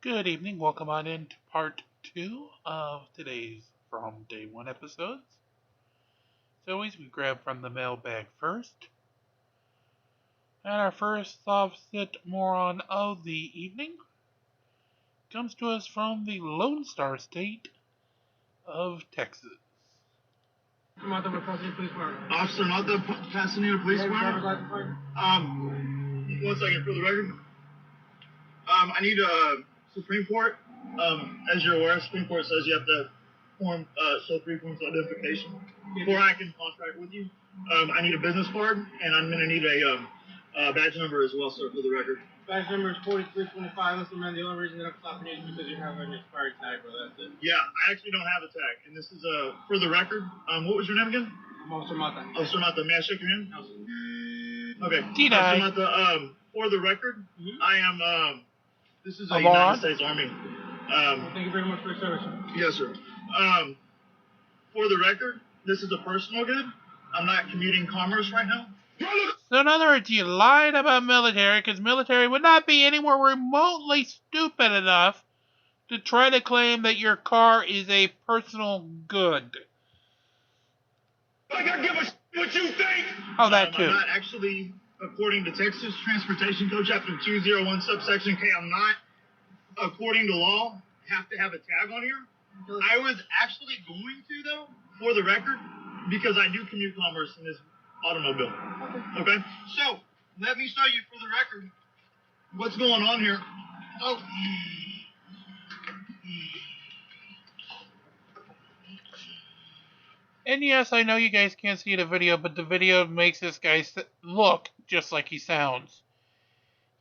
Good evening. Welcome on into part 2 of today's From Day 1 episodes. As always, we grab from the mailbag first. And our first offset moron of the evening comes to us from the Lone Star State of Texas. Officer, not the Pasadena Police Department. One second for the record. I need a Supreme Court. As you're aware, Supreme Court says you have to show 3 forms of identification before I can contract with you. I need a business card, and I'm going to need a badge number as well, sir, for the record. Badge number is 4325, Mr. Man. The only reason that I'm stopping you is because you have an expired tag, bro. That's it. Yeah, I actually don't have a tag, and this is for the record. What was your name again? I'm Officer Mata. Officer Mata, may I shake your hand? No, sir. Okay. Denied. Officer Mata, for the record, I am, this is a Moron? United States Army. Thank you very much for your service, sir. Yes, sir. For the record, this is a personal good. I'm not commuting commerce right now. So in other words, you lied about military because military would not be anywhere remotely stupid enough to try to claim that your car is a personal good. I gotta give a what you think. Oh, that too. I'm not actually, according to Texas Transportation Code Chapter 201, subsection K, I'm not, according to law, have to have a tag on here. I was actually going to, though, for the record, because I do commute commerce in this automobile. Okay? So, let me show you for the record what's going on here. Oh. And yes, I know you guys can't see the video, but the video makes this guy look just like he sounds.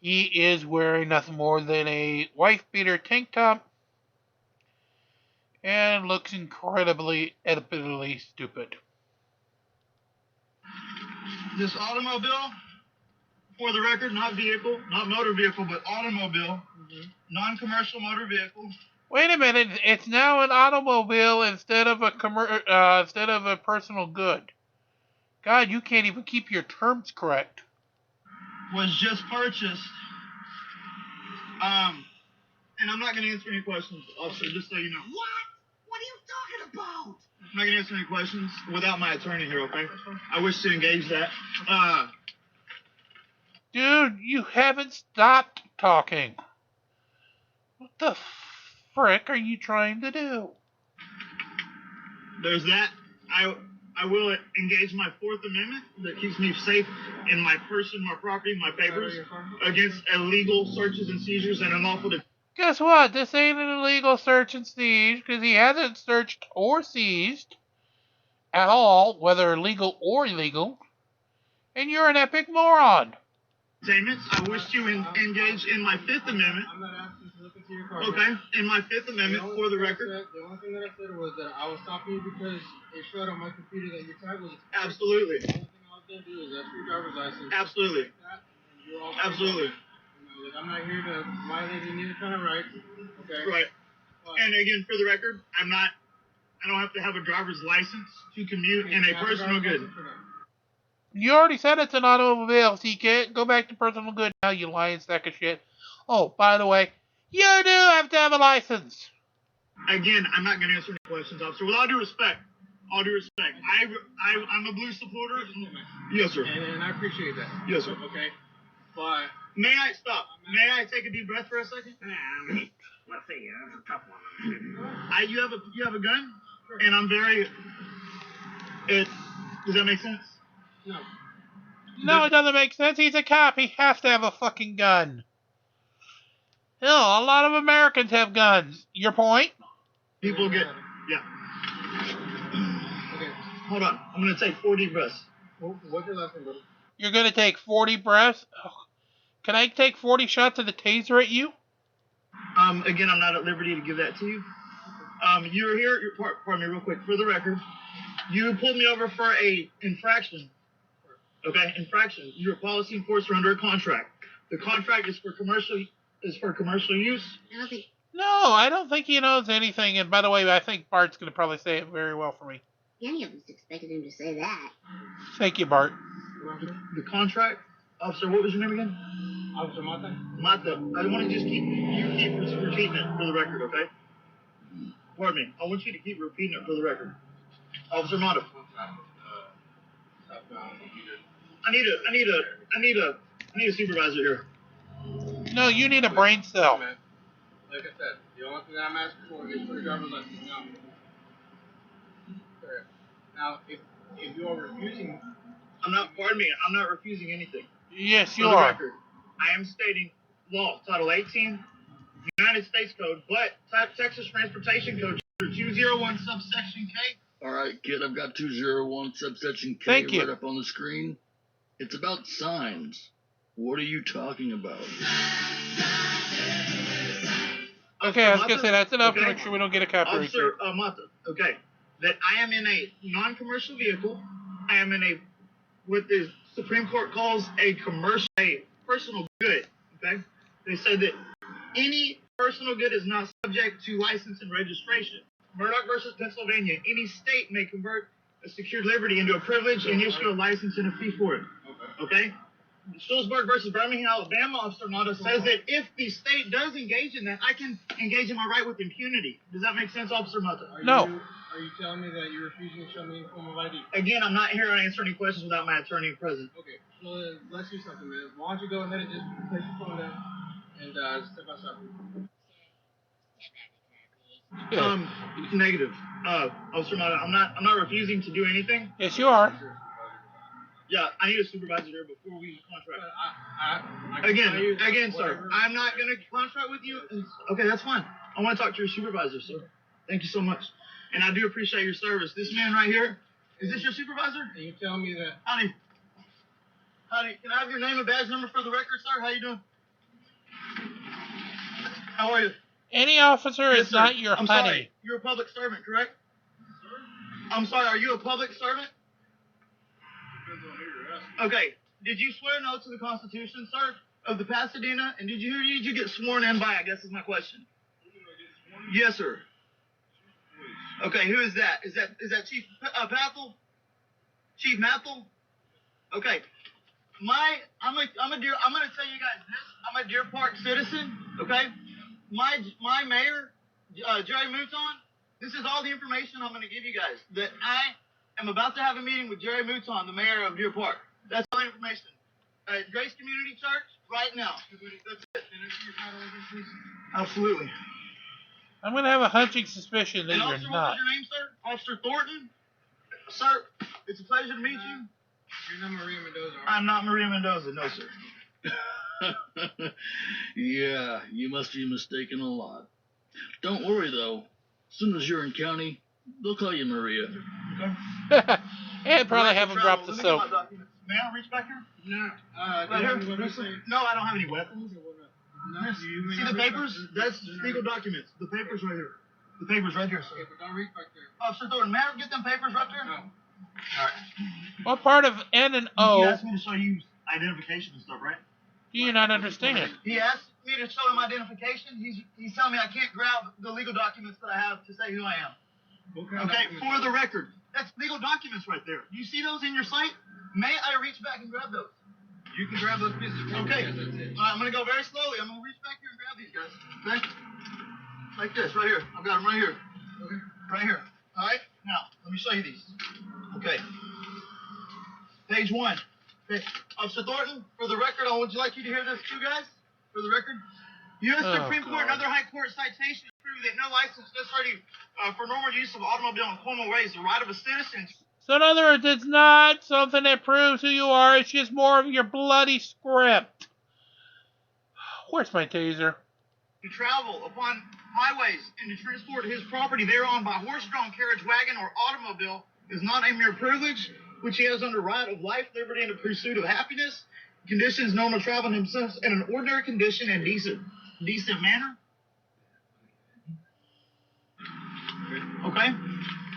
He is wearing nothing more than a wife-beater tank top and looks incredibly, edibly stupid. This automobile, for the record, not vehicle, not motor vehicle, but automobile, non-commercial motor vehicle. Wait a minute, it's now an automobile instead of a personal good. God, you can't even keep your terms correct. Was just purchased. And I'm not going to answer any questions, officer, just so you know. What are you talking about? I'm not going to answer any questions without my attorney here, okay? I wish to engage that. Dude, you haven't stopped talking. What the frick are you trying to do? There's that. I will engage my 4th Amendment that keeps me safe in my person, my property, my papers against illegal searches and seizures and unlawful. Guess what? This ain't an illegal search and siege because he hasn't searched or seized at all, whether legal or illegal. And you're an epic moron. I wish to engage in my 5th Amendment. I'm not asking to look into your car. Okay, in my 5th Amendment, for the record. The only thing that I said was that I was stopping you because it showed on my computer that your tag was expired. Absolutely. The only thing I was going to do is ask for your driver's license. Absolutely. You're all Absolutely. I'm not here to violate any kind of rights. Okay. Right. And again, for the record, I don't have to have a driver's license to commute in a personal good. You already said it's an automobile, so you can't go back to personal good now, you lying sack of shit. Oh, by the way, you do have to have a license. Again, I'm not going to answer any questions, officer. With all due respect, I'm a blue supporter. Yes, sir. And I appreciate that. Yes, sir. Okay. But may I stop? May I take a deep breath for a second? Let's see, that's a tough one. You have a gun, and I'm very. Does that make sense? no. No, it doesn't make sense. He's a cop. He has to have a fucking gun. Hell, a lot of Americans have guns. Your point? People get. Yeah. Okay. Hold on. I'm going to take 4 deep breaths. What's your last name, brother? You're going to take 40 breaths? Can I take 40 shots of the taser at you? Again, I'm not at liberty to give that to you. You're here. Pardon me, real quick. For the record, you pulled me over for a infraction. Okay, infraction. You're a policy enforcer under a contract. The contract is for commercial use. No, I don't think he knows anything. And by the way, I think Bart's going to probably say it very well for me. Any of us expected him to say that. Thank you, Bart. The contract, officer. What was your name again? Officer Mata? Mata, I want to just keep repeating it for the record, okay? Pardon me. I want you to keep repeating it for the record. Officer Mata. I need a supervisor here. No, you need a brain cell. Like I said, the only thing that I'm asking for is for the driver's license. Now, if you are refusing... Pardon me, I'm not refusing anything. Yes, you For the are. record, I am stating law, Title 18, United States Code, but Texas Transportation Code 201 subsection K. All right, kid, I've got 201 subsection K Thank you. right up on the screen. It's about signs. What are you talking about? Okay, I was going to say that's enough to Okay. make sure we don't get a copyright. Officer Mata, okay, that I am in a non-commercial vehicle. I am in a, what the Supreme Court calls a personal good, okay? They said that any personal good is not subject to license and registration. Murdoch versus Pennsylvania, any state may convert a secured liberty into a privilege and issue a license and a fee for it, okay? Schulzberg versus Birmingham, Alabama, Officer Mata says that if the state does engage in that, I can engage in my right with impunity. Does that make sense, Officer Mata? No. Are you telling me that you're refusing to show me any form of ID? Again, I'm not here to answer any questions without my attorney present. Okay, well, let's do something, man. Why don't you go ahead and just place your phone down and step outside. Negative. Officer Mata, I'm not refusing to do anything. Yes, you are. Yeah, I need a supervisor here before we contract. I Again, sir, I'm not gonna contract with you. Okay, that's fine. I want to talk to your supervisor, sir. Thank you so much, and I do appreciate your service. This man right here, is this your supervisor? And you tell me that... Howdy. Can I have your name and badge number for the record, sir? How you doing? How are you? Any officer Yes, is sir. not your I'm honey. sorry. You're a public servant, correct? I'm sorry. Are you a public servant? Okay. Did you swear an oath to the Constitution, sir, of the Pasadena? And who did you get sworn in by? I guess is my question. Yes, sir. Okay. Who is that? Is that Chief Pathel? Chief Mathel? Okay. I'm gonna tell you guys this. I'm a Deer Park citizen. Okay. My mayor, Jerry Mouton. This is all the information I'm gonna give you guys. That I am about to have a meeting with Jerry Mouton, the mayor of Deer Park. That's all the information. Grace Community Church, right now. That's it. Absolutely. I'm going to have a hunching suspicion that And you're officer, not. what was your name, sir? Officer Thornton? Sir, it's a pleasure to meet you. You're not Maria Mendoza, right? I'm not Maria Mendoza, no, sir. Yeah, you must be mistaken a lot. Don't worry, though. As soon as you're in county, they'll call you Maria. Okay. And probably have him drop the Let me get soap. my documents. May I reach back here? No. Right here? No, I don't have any weapons. No, See the papers? That's legal documents. The papers right here. The papers right here, sir. Okay, but don't reach back there. Officer Thornton, may I get them papers right there? No. Alright. What part of N and He O asked me to show you identification and stuff, right? do you not understand? He asked me to show him identification. He's telling me I can't grab the legal documents that I have to say who I am. Okay, for the record. That's legal documents right there. Do you see those in your sight? May I reach back and grab those? You can grab those pieces. Okay. Yes, that's it. I'm going to go very slowly. I'm going to reach back here and grab these guys. Okay? Like this, right here. I've got them right here. Okay. Right here. All right? Now, let me show you these. Okay. Page 1. Okay. Officer Thornton, for the record, I would like you to hear this too, guys. For the record. U.S. Oh, Supreme Court and God. other high court citations prove that no license necessary for normal use of automobile in common ways the right of a citizen So in other words, it's not something that proves who you are. It's just more of your bloody script. Where's my taser? to travel upon highways and to transport his property thereon by horse-drawn carriage, wagon, or automobile is not a mere privilege, which he has under right of life, liberty, and the pursuit of happiness. Conditions normal travel himself in an ordinary condition and decent manner. Okay?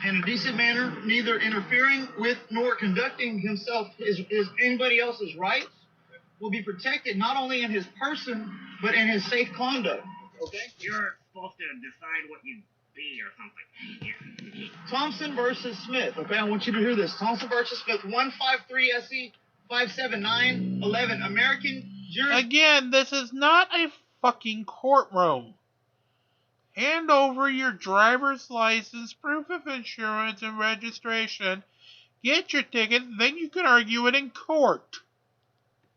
In a decent manner, neither interfering with nor conducting himself is anybody else's rights, will be protected not only in his person, but in his safe conduct. Okay? You're supposed to decide what you be or something. Here. Thompson versus Smith. Okay, I want you to hear this. Thompson versus Smith, 153 SE 57911. American Again, this is not a fucking courtroom. Hand over your driver's license, proof of insurance, and registration. Get your ticket, then you can argue it in court.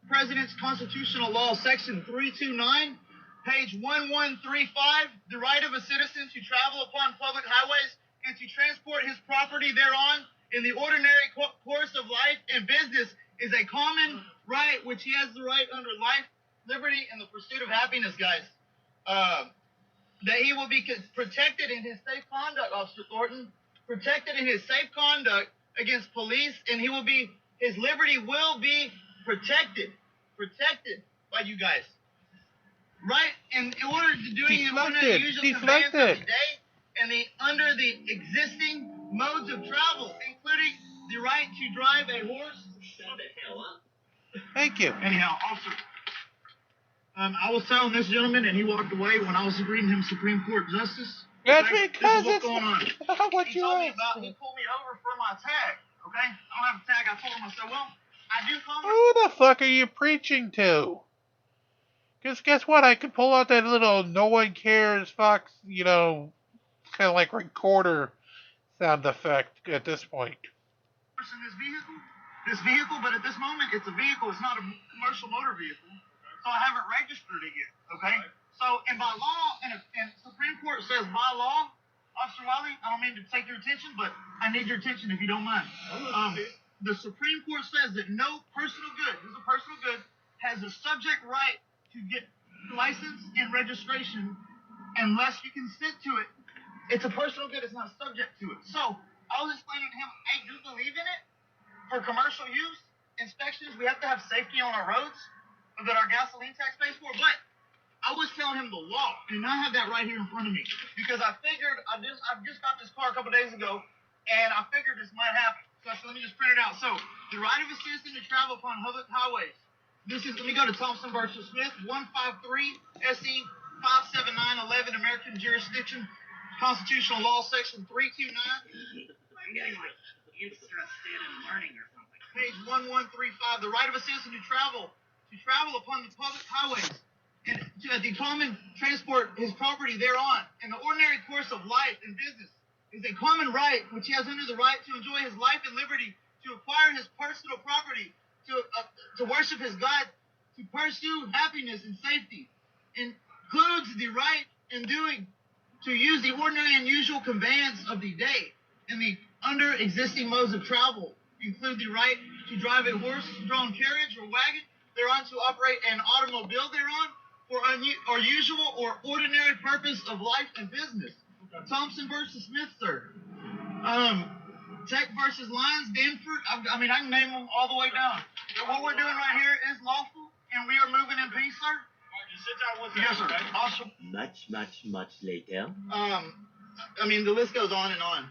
President's Constitutional Law, Section 329, page 1135, the right of a citizen to travel upon public highways and to transport his property thereon in the ordinary course of life and business is a common right which he has the right under life, liberty, and the pursuit of happiness, guys. That he will be protected in his safe conduct, Officer Thornton, protected in his safe conduct against police, and his liberty will be protected by you guys. Right? And in order to do it under the usual conveyance of the day and under the existing modes of travel, including the right to drive a horse. Shut the hell up. Thank you. Anyhow, officer, I was telling this gentleman, and he walked away when I was reading him Supreme Court justice. That's okay? because this is what's going on. What He you told me asked. about, he pulled me over for my tag. Okay, I don't have a tag. I told him, I said, well, I do come. Who the fuck are you preaching to? Because guess what? I could pull out that little no one cares Fox, kind of like recorder sound effect at this point. This vehicle, but at this moment, it's a vehicle. It's not a commercial motor vehicle. So I haven't registered it yet. Okay? So, and by law, and Supreme Court says by law, Officer Wiley, I don't mean to take your attention, but I need your attention if you don't mind. The Supreme Court says that no personal good, this is a personal good, has a subject right to get license and registration unless you consent to it. It's a personal good, it's not subject to it. So, I was explaining to him, I do believe in it. For commercial use, inspections, we have to have safety on our roads that our gasoline tax pays for, but I was telling him the law, and I have that right here in front of me, because I figured, I just got this car a couple days ago, and I figured this might happen. So I said, let me just print it out. So, the right of a citizen to travel upon public highways. Let me go to Thompson versus Smith, 153 SE 57911, American Jurisdiction, Constitutional Law, Section 329. I'm getting like interested in learning or something. Page 1135, the right of a citizen to travel upon the public highways and to common transport his property thereon in the ordinary course of life and business is a common right which he has under the right to enjoy his life and liberty, to acquire his personal property, to worship his God, to pursue happiness and safety. Includes the right in doing to use the ordinary and usual conveyance of the day and the under existing modes of travel include the right to drive a horse-drawn carriage or wagon thereon, to operate an automobile thereon for usual or ordinary purpose of life and business. Okay. Thompson versus Smith, sir. Tech versus Lyons, Danford. I mean, I can name them all the way down. What we're doing right here is lawful, and we are moving in peace, sir. Sit down with Yes, sir. Awesome. Much later. I mean, the list goes on and on.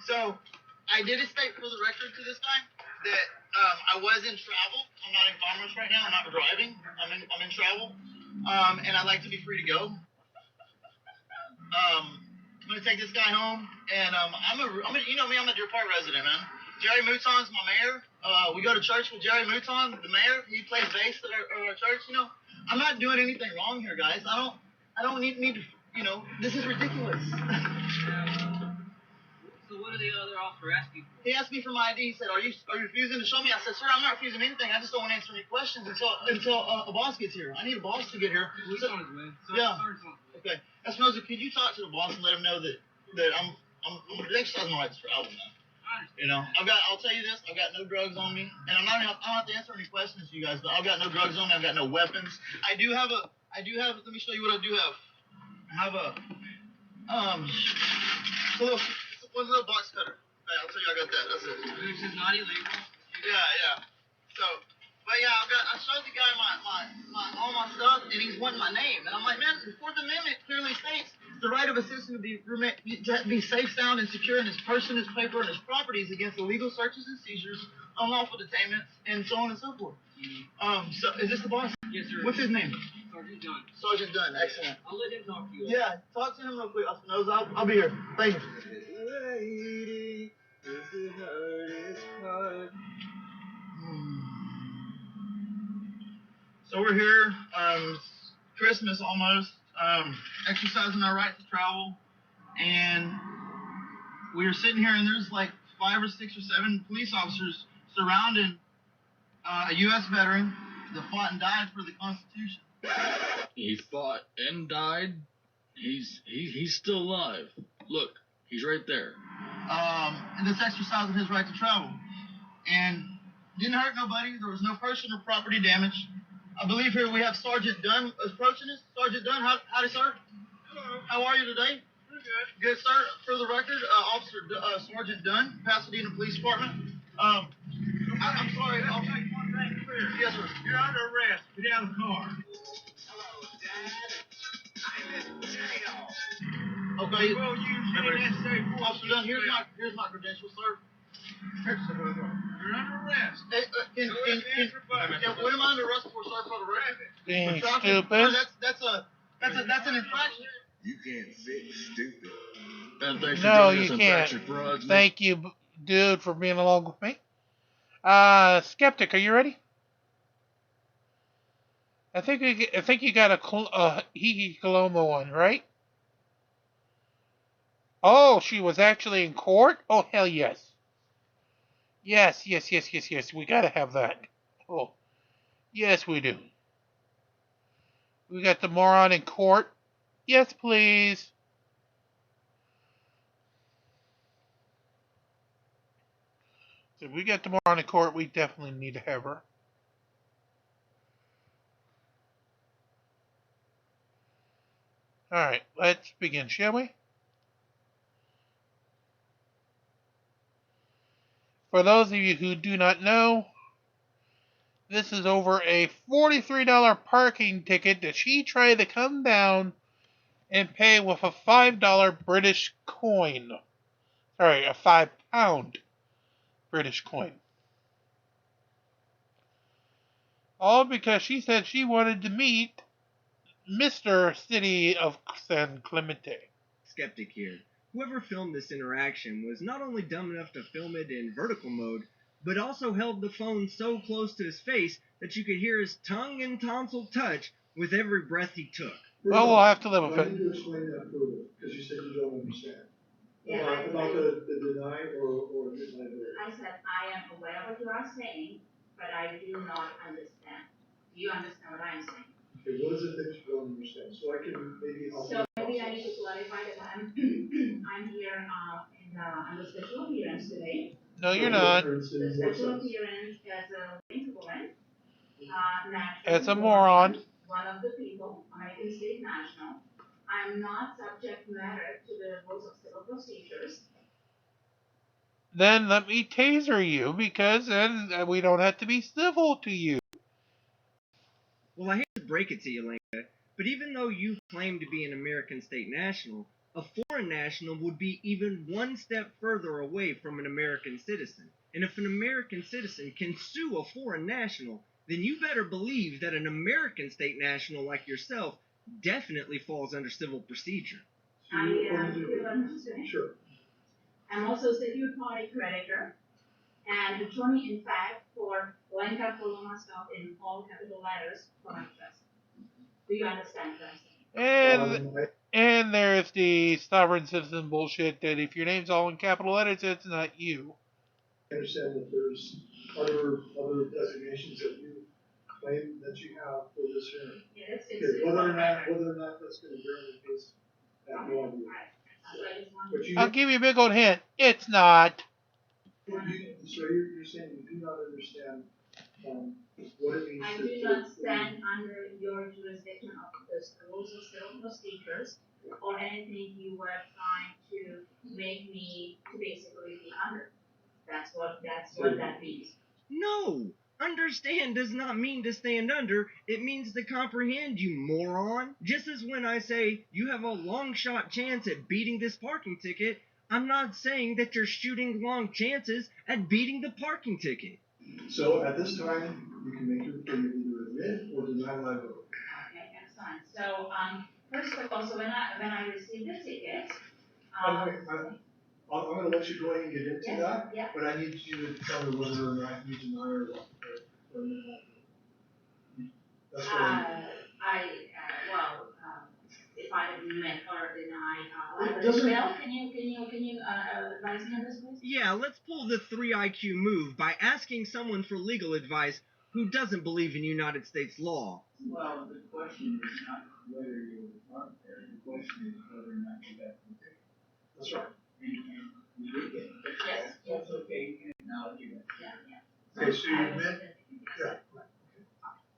So, I did state for the record to this guy that I was in travel. I'm not in commerce right now. I'm not driving. I'm in travel. And I'd like to be free to go. I'm gonna take this guy home, and you know me, I'm a Deer Park resident, man. Jerry Mouton's my mayor. We go to church with Jerry Mouton, the mayor. He plays bass at our church. I'm not doing anything wrong here, guys. I don't need to. This is ridiculous. So what did the other officer ask you for? He asked me for my ID. He said, "Are you refusing to show me?" I said, "Sir, I'm not refusing anything. I just don't want to answer any questions until a boss gets here. I need a boss to get here." He's on his way. Yeah. Okay. Espinoza, could you talk to the boss and let him know that I'm exercising my right to travel, man? I'll tell you this, I've got no drugs on me, and I don't have to answer any questions to you guys, but I've got no drugs on me, I've got no weapons. I do have, let me show you what I do have. I have one little box cutter. Okay, I'll tell you I got that, that's it. Which is not illegal. Yeah. So, but yeah, I showed the guy all my stuff, and he's wanting my name, and I'm like, man, the Fourth Amendment clearly states the right of a citizen to be safe, sound, and secure in his person, his paper, and his properties against illegal searches and seizures, unlawful detainments, and so on and so forth. So is this the boss? Yes, sir. What's his name? Sergeant Dunn. Sergeant Dunn. Excellent. I'll let him talk to you. Yeah, talk to him real quick. I'll be here. Thank you. So we're here, Christmas almost, exercising our right to travel, and we were sitting here, and there's like 5 or 6 or 7 police officers surrounding a U.S. veteran that fought and died for the Constitution. He fought and died. He's still alive. Look, he's right there. And that's exercising his right to travel. And didn't hurt nobody. There was no personal property damage. I believe here we have Sergeant Dunn approaching us. Sergeant Dunn, howdy, sir. Hello. How are you today? Pretty good. Good, sir. For the record, Sergeant Dunn, Pasadena Police Department. I'm sorry. Let's make one thing clear. Yes, sir. You're under arrest. Get out of the car. Okay. We'll use any necessary force. Officer Dunn, here's my credentials, sir. You're under arrest. Hey, what am I under arrest for, sir, for the record? Being For traffic? stupid. Sir, that's an infraction. You can't fix stupid. And thanks for No, joining you us can't. on Fractured Frauds. Thank you, dude, for being along with me. Skeptic, are you ready? I think you got a Hiki Coloma one, right? Oh, she was actually in court? Oh, hell yes. Yes. We gotta have that. Oh, yes, we do. We got the moron in court. Yes, please. So if we get the moron in court, we definitely need to have her. Alright, let's begin, shall we? For those of you who do not know, this is over a $43 parking ticket that she tried to come down and pay with a $5 British coin. Sorry, a £5 British coin. All because she said she wanted to meet Mr. City of San Clemente. Skeptic here. Whoever filmed this interaction was not only dumb enough to film it in vertical mode, but also held the phone so close to his face that you could hear his tongue and tonsil touch with every breath he took. Well, we'll have to live with I it. need to explain that further, because you said you don't understand. Yeah, About the deny or deniability. I said I am aware of what you are saying, but I do not understand. Do you understand what I am saying? Okay, what is it that you don't understand? So I can maybe help you. So maybe I need to clarify that I'm here under special appearance today. No, you're not. The special appearance as a equivalent, As a moron. one of the people, American State National. I am not subject matter to the rules of civil procedures. Then let me taser you, because then we don't have to be civil to you. Well, I hate to break it to you, Lenka, but even though you claim to be an American state national, a foreign national would be even one step further away from an American citizen. And if an American citizen can sue a foreign national, then you better believe that an American state national like yourself definitely falls under civil procedure. Sure. I'm also a scheduled party creditor and attorney in fact for Lenka Coloma stuff in all capital letters for my trust. Do you understand that? And there's the sovereign citizen bullshit that if your name's all in capital letters, it's not you. I understand that there's other designations that you claim that you have for this hearing. Yes, Okay, whether or not that's going to bear in the case, that no idea. But you, I'll give you a big old hint. It's not. so you're saying you do not understand what it means I to... do not stand under your jurisdiction of the rules of civil procedures or anything you were trying to make me to basically be under. That's what that means. No! Understand does not mean to stand under, it means to comprehend, you moron. Just as when I say you have a long shot chance at beating this parking ticket, I'm not saying that you're shooting long chances at beating the parking ticket. So at this time, you can make your claim either admit or deny liability. Okay, excellent. So first of all, so when I received the ticket, I'm going to let you go ahead and get into that, yeah. but I need you to tell me whether or not you deny or not. That's what I. If I admit or deny, It doesn't- can you advise me on this, please? Yeah, let's pull the 3 IQ move by asking someone for legal advice who doesn't believe in United States law. Well, the question is not whether you were there. The question is whether or not you got the ticket. That's right. And you did get it. Yes. That's okay. You can acknowledge it. Yeah. Okay, so you admit, yeah, right, okay.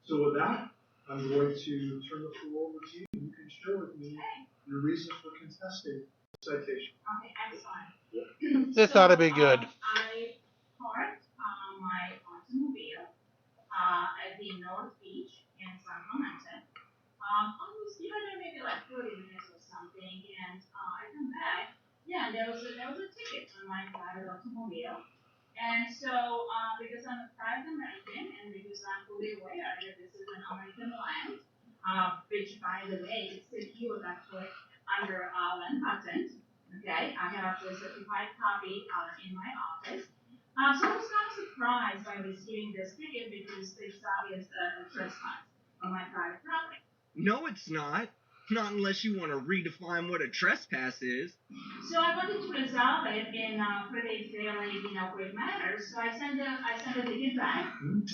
So with that, I'm going to turn the floor over to you. You can share with me your reasons for contesting the citation. Okay, excellent. This ought to be good. I parked my automobile at the North Beach in San Clemente. Almost, maybe like 30 minutes or something, and I come back. Yeah, there was a ticket on my private automobile. And so, because I'm a private American and because I'm fully aware that this is an American land, which by the way, it's secured actually under land patent. Okay, I have actually a certified copy in my office. So I was kind of surprised by receiving this ticket because it's obvious a trespass on my private property. No, it's not. Not unless you want to redefine what a trespass is. So I wanted to resolve it in pretty fairly, quick manner. So I sent a ticket back with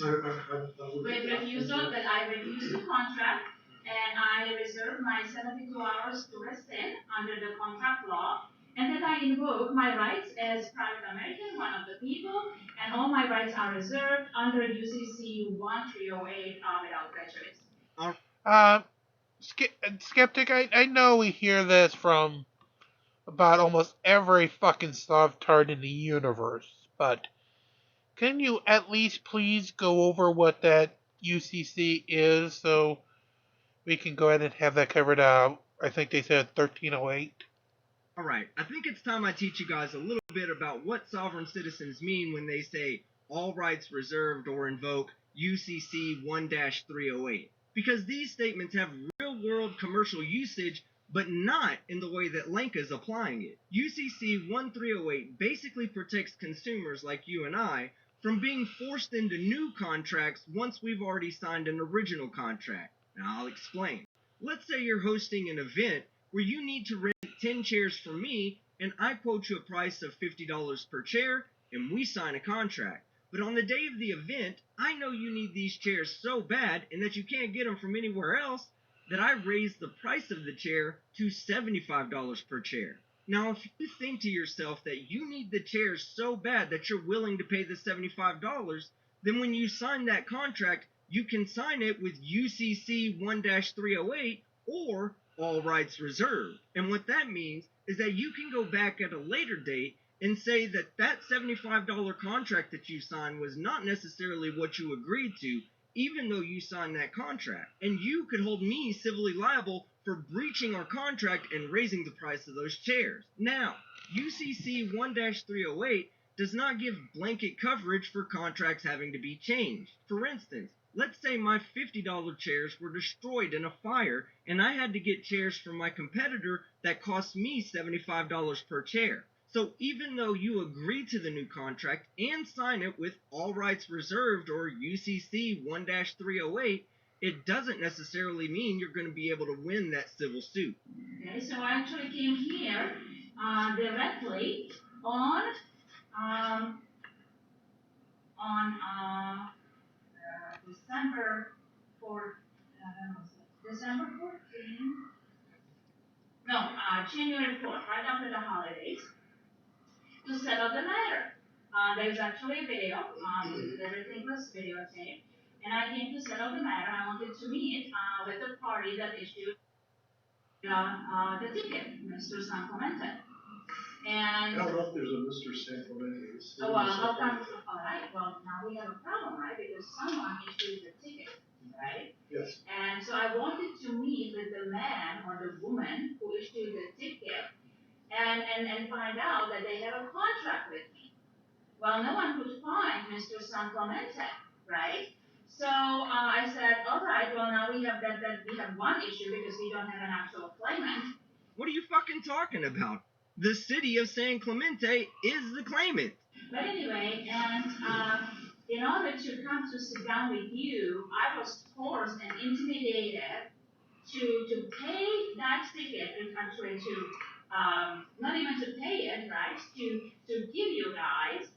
refusal that I refused the contract, and I reserved my 72 hours to rescind under the contract law, and that I invoke my rights as private American, one of the people, and all my rights are reserved under UCC 1308 without prejudice. Skeptic, I know we hear this from about almost every fucking soft-tart in the universe, but can you at least please go over what that UCC is so we can go ahead and have that covered out? I think they said 1308. Alright, I think it's time I teach you guys a little bit about what sovereign citizens mean when they say all rights reserved or invoke UCC 1-308. Because these statements have real-world commercial usage, but not in the way that Lenka's applying it. UCC 1308 basically protects consumers like you and I from being forced into new contracts once we've already signed an original contract. Now I'll explain. Let's say you're hosting an event where you need to rent 10 chairs from me, and I quote you a price of $50 per chair, and we sign a contract. But on the day of the event, I know you need these chairs so bad and that you can't get them from anywhere else that I raise the price of the chair to $75 per chair. Now, if you think to yourself that you need the chairs so bad that you're willing to pay the $75, then when you sign that contract, you can sign it with UCC 1-308 or all rights reserved. And what that means is that you can go back at a later date and say that that $75 contract that you signed was not necessarily what you agreed to, even though you signed that contract. And you could hold me civilly liable for breaching our contract and raising the price of those chairs. Now, UCC 1-308 does not give blanket coverage for contracts having to be changed. For instance, let's say my $50 chairs were destroyed in a fire and I had to get chairs from my competitor that cost me $75 per chair. So even though you agree to the new contract and sign it with all rights reserved or UCC 1-308, it doesn't necessarily mean you're going to be able to win that civil suit. Okay, so I actually came here directly on December 4th, December 14th? No, January 4th, right after the holidays, to settle the matter. There's actually a video, everything was videotaped, and I came to settle the matter. I wanted to meet with the party that issued the ticket, Mr. San Clemente. And I don't know if there's a Mr. San Clemente. oh, well, how come? All right, well, now we have a problem, right? Because someone issued the ticket, right? Yes. And so I wanted to meet with the man or the woman who issued the ticket and find out that they have a contract with me. Well, no one could find Mr. San Clemente, right? So I said, all right, well, now we have we have one issue because we don't have an actual claimant. What are you fucking talking about? The city of San Clemente is the claimant. But anyway, and in order to come to sit down with you, I was forced and intimidated to pay that ticket, and actually to not even to pay it, right? To give you guys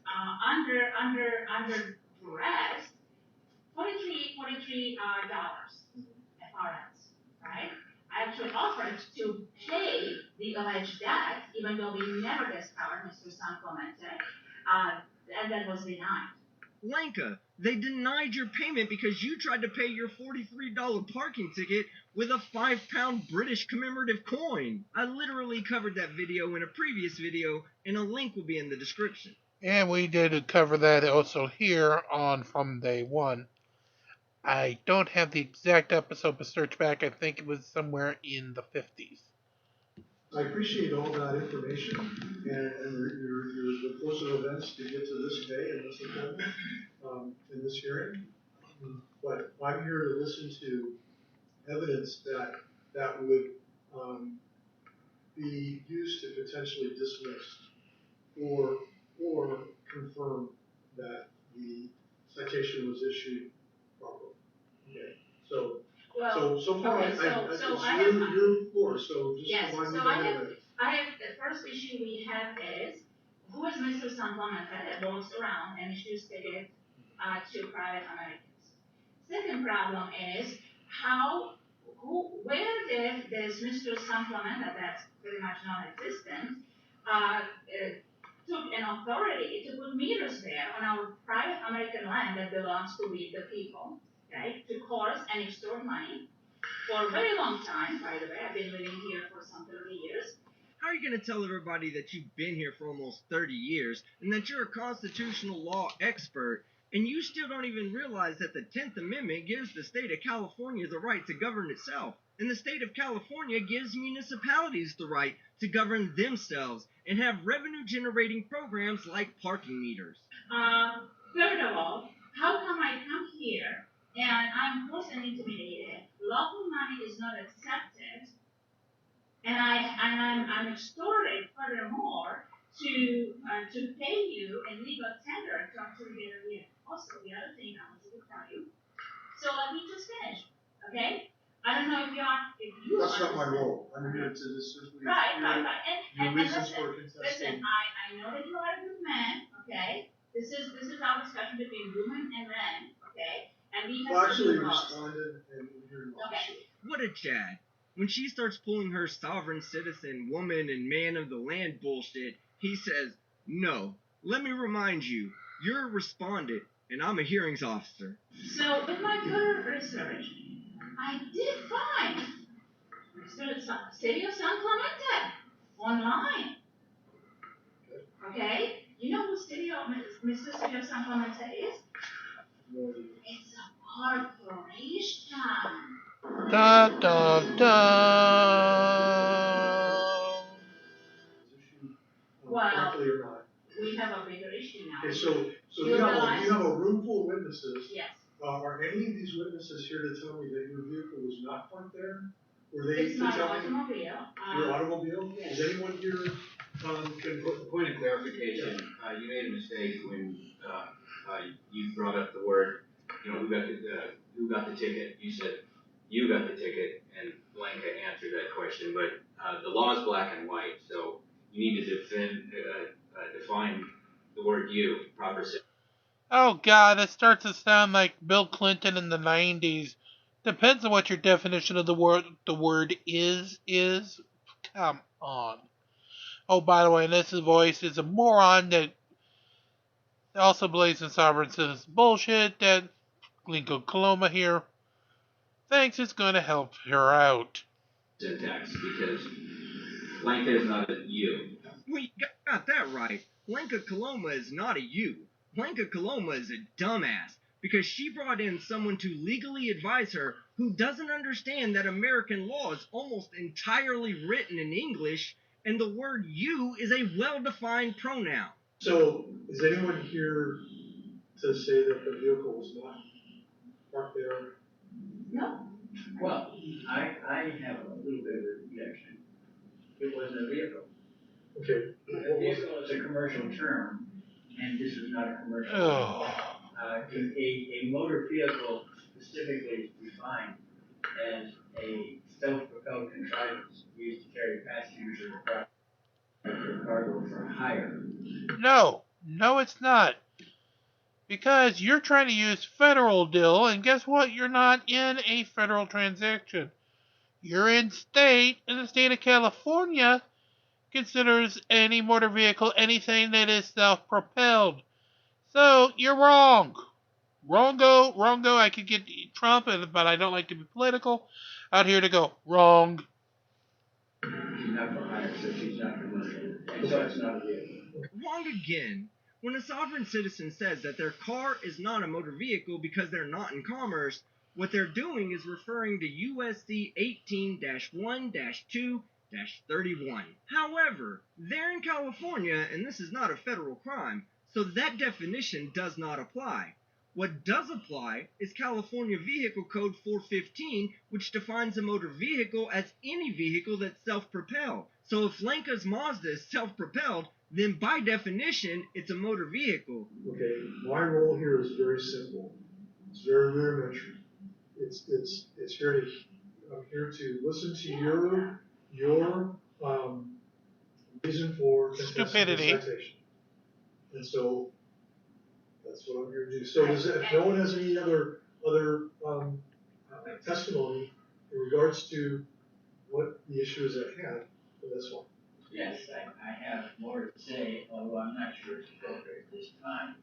under duress $43 FRS, right? I actually offered to pay the alleged debt, even though we never discovered Mr. San Clemente, and that was denied. Lenka, they denied your payment because you tried to pay your $43 parking ticket with a 5-pound British commemorative coin. I literally covered that video in a previous video, and a link will be in the description. And we did cover that also here on From Day One. I don't have the exact episode, but search back. I think it was somewhere in the 50s. I appreciate all that information and the course of events to get to this day and this appointment, in this hearing. But I'm here to listen to evidence that would be used to potentially dismiss or confirm that the citation was issued properly. Okay, so. Well, So far, okay, it's I have your floor, so just yes, remind me so of I have it. the first issue we have is who is Mr. San Clemente that walks around and issues tickets to private Americans. Second problem is where did this Mr. San Clemente that's pretty much non-existent took an authority to put meters there on our private American land that belongs to we the people, okay, to coerce and extort money for a very long time, by the way. I've been living here for some 30 years. How are you going to tell everybody that you've been here for almost 30 years and that you're a constitutional law expert, and you still don't even realize that the 10th Amendment gives the state of California the right to govern itself, and the state of California gives municipalities the right to govern themselves and have revenue-generating programs like parking meters? Third of all, how come I come here and I'm forced and intimidated, local money is not accepted, and I'm extorted furthermore to pay you a legal tender to actually get a vehicle. Also, the other thing I want to tell you. So let me just finish, okay? I don't know if you That's not my role. I'm here to just simply right. your And reasons listen, for contesting. I know that you are a good man, okay? This is our discussion between women and men, okay? And we have Well, actually, certain laws. responded and you're not. Okay. What a Chad. When she starts pulling her sovereign citizen, woman, and man of the land bullshit, he says, no, let me remind you, you're a respondent, and I'm a hearings officer. So, with my further research, I did find City of San Clemente online. Okay? You know who Mr. City of San Clemente is? It's a corporation. Da da da. Well, Correctly or not. We have a bigger issue now. Okay, so You you realize- have a room full of witnesses. Yes. Are any of these witnesses here to tell me that your vehicle was not parked there? Were they It's to my tell me automobile. your automobile? Is anyone here can Point of clarification, you made a mistake when you brought up the word, who got the ticket? You said you got the ticket, and Blanca answered that question, but the law is black and white, so you need to define the word you, proper. Oh God, it starts to sound like Bill Clinton in the 90s. Depends on what your definition of the word is. Come on. Oh, by the way, this voice is a moron that also believes in sovereign citizen bullshit that Lincoln Coloma here thinks is going to help her out. Syntax, because Blanca is not a you. We got that right. Blanca Coloma is not a you. Blanca Coloma is a dumbass because she brought in someone to legally advise her who doesn't understand that American law is almost entirely written in English, and the word you is a well-defined pronoun. So, is anyone here to say that the vehicle was not parked there? No. Well, I have a little bit of a objection. It wasn't a vehicle. Okay. A vehicle is a commercial term, and this is not a commercial term. A motor vehicle specifically is defined as a self-propelled contrivance used to carry passengers or cargo for hire. No, it's not. Because you're trying to use federal dill, and guess what? You're not in a federal transaction. You're in state, and the state of California considers any motor vehicle anything that is self-propelled. So, you're wrong. Wrongo. I could get Trump, but I don't like to be political. Out here to go, wrong. She's not for hire, so she's not commercial. And so it's not a vehicle. Wrong again. When a sovereign citizen says that their car is not a motor vehicle because they're not in commerce, what they're doing is referring to USC 18-1-2-31. However, they're in California and this is not a federal crime, so that definition does not apply. What does apply is California Vehicle Code 415, which defines a motor vehicle as any vehicle that's self-propelled. So if Lenka's Mazda is self-propelled, then by definition, it's a motor vehicle. Okay, my role here is very simple. It's very rudimentary. It's here to, I'm here to listen to your reason for contesting the citation. And so that's what I'm here to do. So if no one has any other testimony in regards to what the issue is at hand, then that's fine. Yes, I have more to say, although I'm not sure it's appropriate at this time.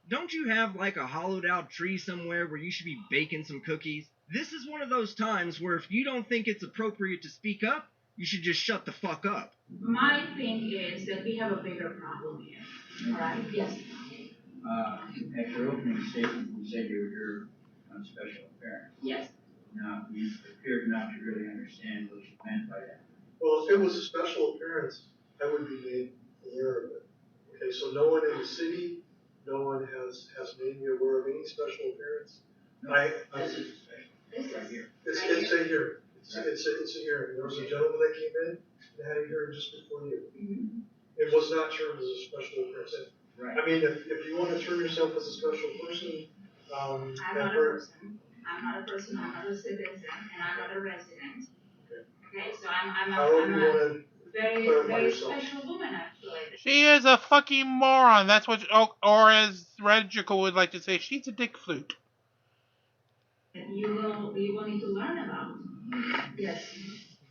Don't you have like a hollowed out tree somewhere where you should be baking some cookies? This is one of those times where if you don't think it's appropriate to speak up, you should just shut the fuck up. My thing is that we have a bigger problem here. All right? Yes. At your opening statement, you said you were here on special appearance. Yes. Now, you appeared not to really understand what you meant by that. Well, if it was a special appearance, I would be made aware of it. Okay, so no one in the city, no one has made me aware of any special appearance. No, this is special. This right here. It's a hearing. It's a hearing. There was a gentleman that came in and had a hearing just before you. Mm-hmm. It was not termed as a special appearance. Right. I mean, if you want to term yourself as a special person, I'm not a person. I'm not a person. I'm not a citizen, and I'm not a resident. Okay, so I'm a very special woman, actually. She is a fucking moron. That's what, or as Radical would like to say, she's a dick flute. You will need to learn about. Yes.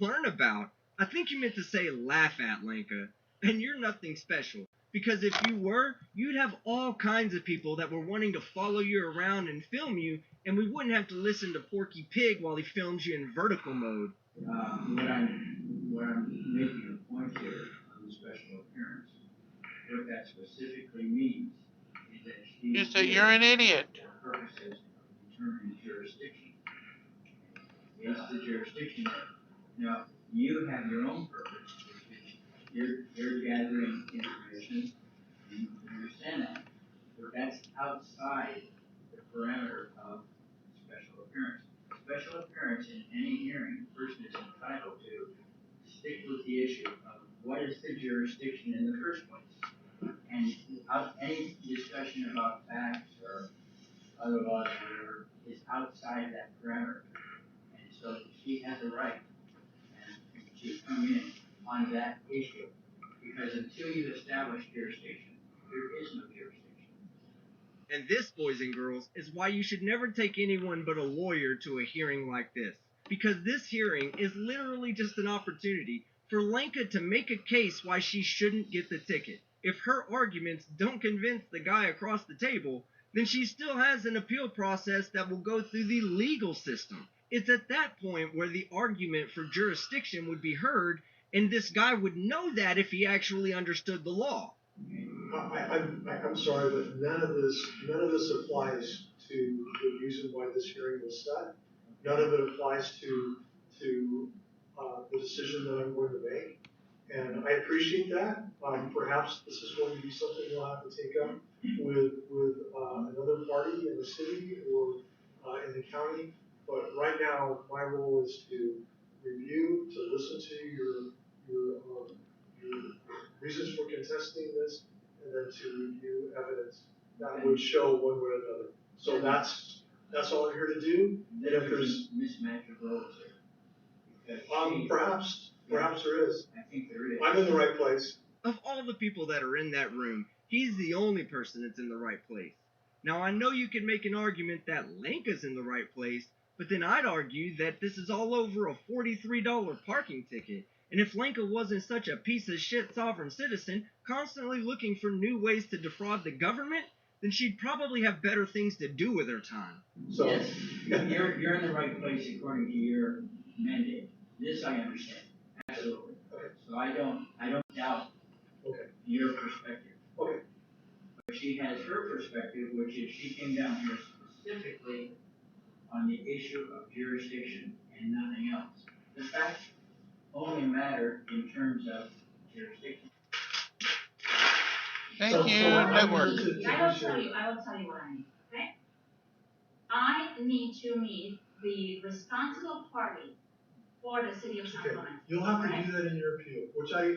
Learn about? I think you meant to say laugh at, Lenka. And you're nothing special. Because if you were, you'd have all kinds of people that were wanting to follow you around and film you, and we wouldn't have to listen to Porky Pig while he films you in vertical mode. What I'm making a point here on the special appearance, what that specifically means is that she You say you're an idiot. for purposes of determining jurisdiction. It's the jurisdiction. Now, you have your own purpose, which is you're gathering information, and you understand that. But that's outside the parameter of special appearance. Special appearance in any hearing, the person is entitled to stick with the issue of what is the jurisdiction in the first place. And without any discussion about facts or other laws or whatever is outside that parameter. And so she has a right to come in on that issue. Because until you establish jurisdiction, there is no jurisdiction. And this, boys and girls, is why you should never take anyone but a lawyer to a hearing like this. Because this hearing is literally just an opportunity for Lenka to make a case why she shouldn't get the ticket. If her arguments don't convince the guy across the table, then she still has an appeal process that will go through the legal system. It's at that point where the argument for jurisdiction would be heard, and this guy would know that if he actually understood the law. I'm sorry, but none of this applies to the reason why this hearing was set. None of it applies to the decision that I'm going to make. And I appreciate that. Perhaps this is going to be something we'll have to take up with another party in the city or in the county. But right now, my role is to review, to listen to your reasons for contesting this, and then to review evidence that would show one way or another. So that's all I'm here to do. And if there's mismatch of roles here. perhaps there is. I think there is. I'm in the right place. Of all the people that are in that room, he's the only person that's in the right place. Now, I know you can make an argument that Lenka's in the right place, but then I'd argue that this is all over a $43 parking ticket. And if Lenka wasn't such a piece of shit sovereign citizen, constantly looking for new ways to defraud the government, then she'd probably have better things to do with her time. So Yes, you're in the right place according to your mandate. This I understand. Absolutely. Okay. So I don't doubt your perspective. Okay. But she has her perspective, which is she came down here specifically on the issue of jurisdiction and nothing else. The facts only matter in terms of jurisdiction. Thank you, network. I will tell you what I need, okay? I need to meet the responsible party for the city of San Clemente. You'll have to do that in your appeal, which I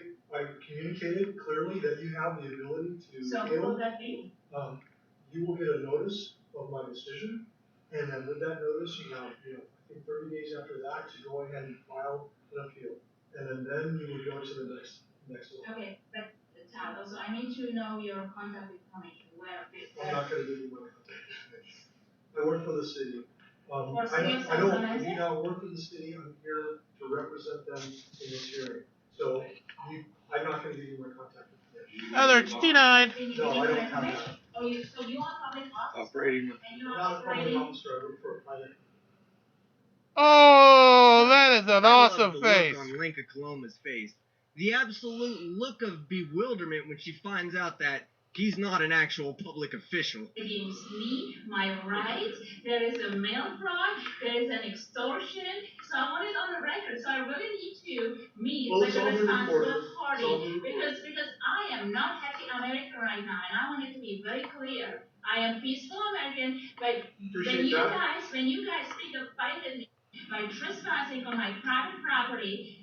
communicated clearly that you have the ability to So appeal. what will that be? You will get a notice of my decision, and then with that notice, you have, I think 30 days after that to go ahead and file an appeal. And then you would go to the next one. Okay, but Tyler, so I need to know your contact information. I'm not going to give you my contact information. I work for the city. For I city of San don't Clemente? do not work for the city. I'm here to represent them in this hearing. So I'm not going to give you my contact information. Others denied. No, I don't have that. So you are public officer? Operating. And you I'm are not a public operating? officer. I work for a private. Oh, that is an I love awesome the face. look on Lenka Coloma's face. The absolute look of bewilderment when she finds out that he's not an actual public official. It gives me my rights. There is a mail fraud. There is an extortion. So I want it on the record. So I really need to meet with the responsible party because I am not happy American right now, and I want it to be very clear. I am peaceful American, but when you guys speak of fighting me by trespassing on my private property,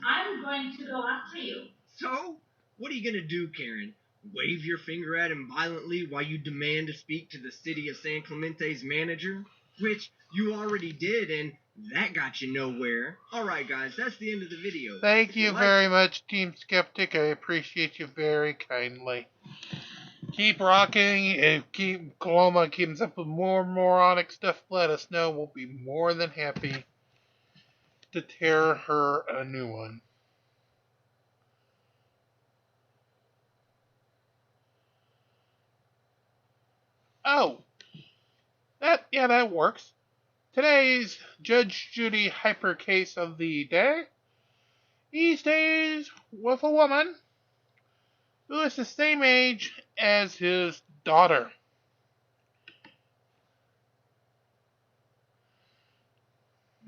I'm going to go after you. So, what are you gonna do, Karen? Wave your finger at him violently while you demand to speak to the city of San Clemente's manager? Which you already did, and that got you nowhere. Alright guys, that's the end of the video. Thank you very much, Team Skeptic. I appreciate you very kindly. Keep rocking. If Coloma keeps up with more moronic stuff, let us know. We'll be more than happy to tear her a new one. Oh, that works. Today's Judge Judy hyper case of the day. He stays with a woman who is the same age as his daughter.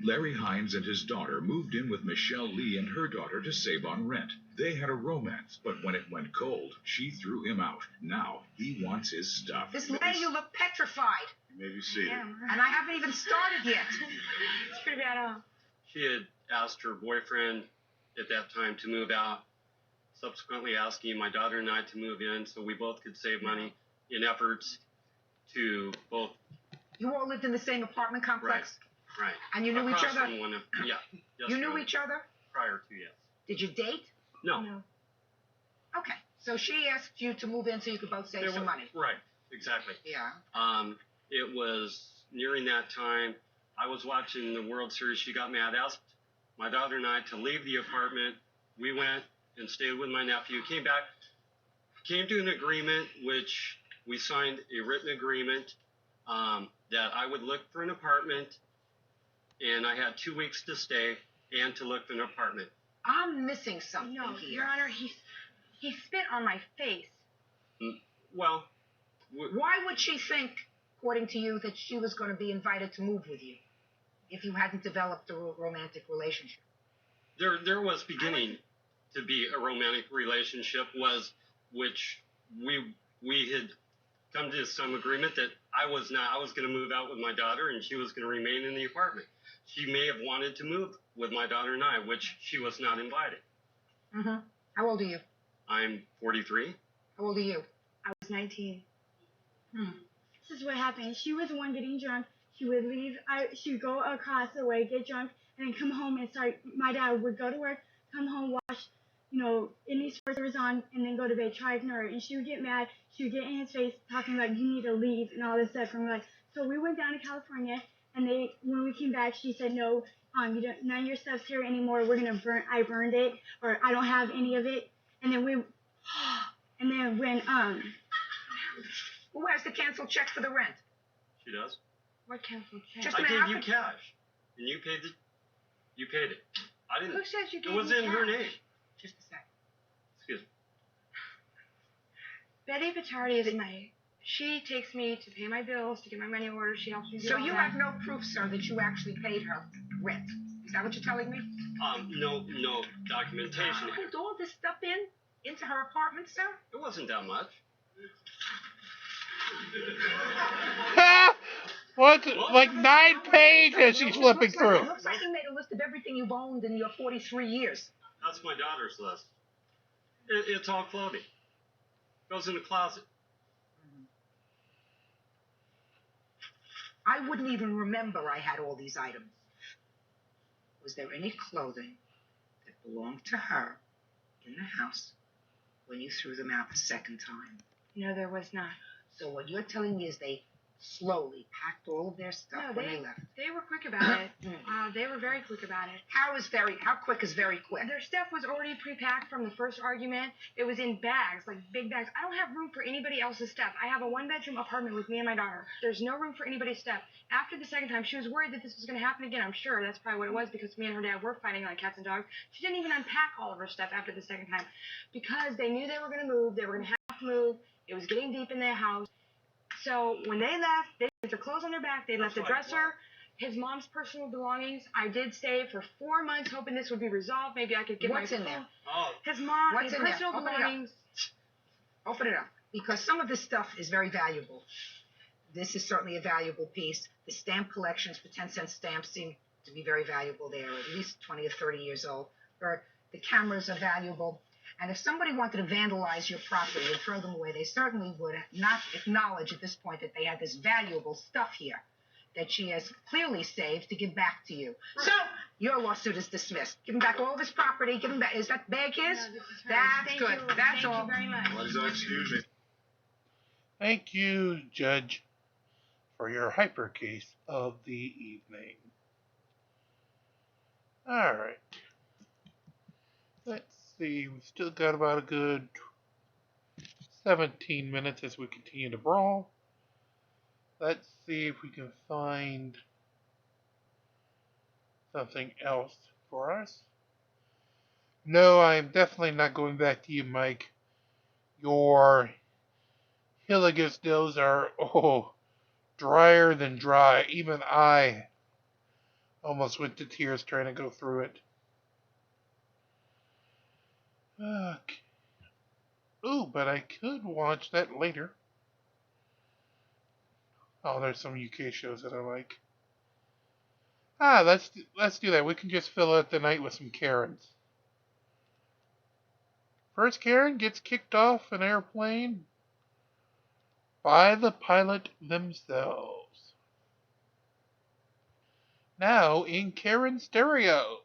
Larry Hines and his daughter moved in with Michelle Lee and her daughter to save on rent. They had a romance, but when it went cold, she threw him out. Now he wants his stuff. This lady, you look petrified. You may be seated. And I haven't even started yet. It's pretty bad. She had asked her boyfriend at that time to move out, subsequently asking my daughter and I to move in so we both could save money in efforts to both. You all lived in the same apartment complex? Right. And you knew Across each other? From one of, yeah. You knew each other? Prior to, yes. Did you date? No. Okay. So she asked you to move in so you could both save some money. Right. Exactly. Yeah. It was nearing that time. I was watching the World Series. She got mad, asked my daughter and I to leave the apartment. We went and stayed with my nephew. Came back, came to an agreement, which we signed a written agreement that I would look for an apartment, and I had 2 weeks to stay and to look for an apartment. I'm missing something here. Your Honor, he spit on my face. Well, why would she think, according to you, that she was going to be invited to move with you if you hadn't developed a romantic relationship? There was beginning to be a romantic relationship, which we had come to some agreement that I was going to move out with my daughter and she was going to remain in the apartment. She may have wanted to move with my daughter and I, which she was not invited. Mm-hmm. How old are you? I'm 43. How old are you? I was 19. this is what happened. She was the one getting drunk. She would leave. She would go across the way, get drunk, and then come home and start. My dad would go to work, come home, watch, any sports that was on, and then go to bed. Try to ignore it, and she would get mad. She would get in his face, talking about you need to leave and all this stuff. And we're like, so we went down to California, and when we came back, she said, no, none of your stuff's here anymore. We're gonna burn. I burned it, or I don't have any of it. And then when Who has the canceled check for the rent? She does. What canceled check? Just I gave you cash, and you paid it. I didn't. Who says you gave It was me in her cash? name. Just a sec. Excuse me. Betty Pitardi is she takes me to pay my bills, to get my money order. She helps me do So all you that. have no proof, sir, that you actually paid her rent. Is that what you're telling me? No documentation. You moved all this stuff into her apartment, sir? It wasn't that much. What's like 9 pages she's flipping through. It looks like you made a list of everything you've owned in your 43 years. That's my daughter's list. It's all clothing. Goes in the closet. I wouldn't even remember I had all these items. Was there any clothing that belonged to her in the house when you threw them out the second time? No, there was not. So what you're telling me is they slowly packed all of their stuff No, when they left. They were quick about it. They were very quick about it. How quick is very quick? Their stuff was already pre-packed from the first argument. It was in bags, like big bags. I don't have room for anybody else's stuff. I have a 1-bedroom apartment with me and my daughter. There's no room for anybody's stuff. After the second time, she was worried that this was going to happen again. I'm sure that's probably what it was, because me and her dad were fighting like cats and dogs. She didn't even unpack all of her stuff after the second time, because they knew they were going to move. They were going to have to move. It was getting deep in their house. So when they left, they put their clothes on their back. They left the dresser, his mom's personal belongings. I did stay for 4 months, hoping this would be resolved. Maybe I could get What's my in there? His mom, What's his in there? personal Open it up. belongings. Open it up. Because some of this stuff is very valuable. This is certainly a valuable piece. The stamp collections, the 10-cent stamps, seem to be very valuable. They are at least 20 or 30 years old. The cameras are valuable. And if somebody wanted to vandalize your property and throw them away, they certainly would not acknowledge at this point that they had this valuable stuff here that she has clearly saved to give back to you. So your lawsuit is dismissed. Give him back all this property. Give him back. Is that bag his? No, this is hers. That's Thank good. you. That's Thank all. you very much. Excuse me. Thank you, Judge, for your hyper case of the evening. All right. Let's see. We've still got about a good 17 minutes as we continue to brawl. Let's see if we can find something else for us. No, I'm definitely not going back to you, Mike. Your Hilligus are, drier than dry. Even I almost went to tears trying to go through it. Okay. Ooh, but I could watch that later. Oh, there's some UK shows that I like. Let's do that. We can just fill out the night with some Karens. First Karen gets kicked off an airplane by the pilot themselves. Now in Karen stereo.